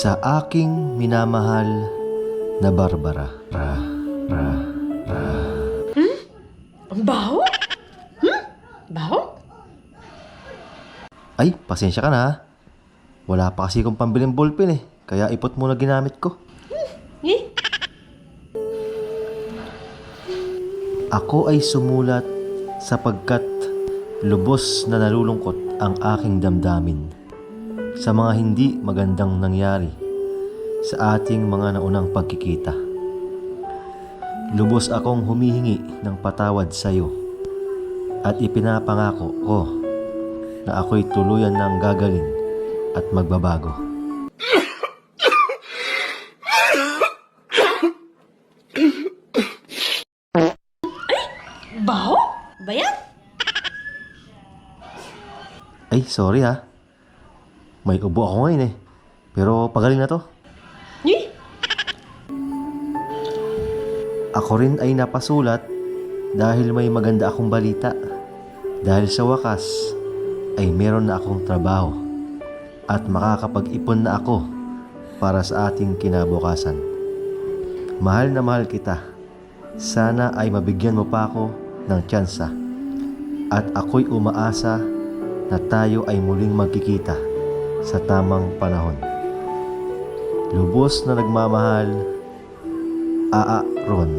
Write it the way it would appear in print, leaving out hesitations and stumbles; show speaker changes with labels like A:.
A: Sa aking minamahal na Barbara.
B: Ang baho? Baho?
A: Ay, pasensya ka na ha. Wala pa kasi akong pambiling ballpen kaya ipot muna ginamit ko.
B: Eh?
A: Ako ay sumulat sapagkat lubos na nalulungkot ang aking damdamin sa mga hindi magandang nangyari sa ating mga naunang pagkikita. Lubos akong humihingi ng patawad sa iyo at ipinapangako ko na ako'y tuluyan ng gagaling at magbabago.
B: Baho? Bayan?
A: Ay, sorry ha. May ubo ako ngayon pero pagaling na to.
B: Eh?
A: Ako rin ay napasulat dahil may maganda akong balita. Dahil sa wakas ay meron na akong trabaho at makakapag-ipon na ako para sa ating kinabukasan. Mahal na mahal kita. Sana ay mabigyan mo pa ako ng tsansa at ako'y umaasa na tayo ay muling magkikita sa tamang panahon. Lubos na nagmamahal, Aa Ron.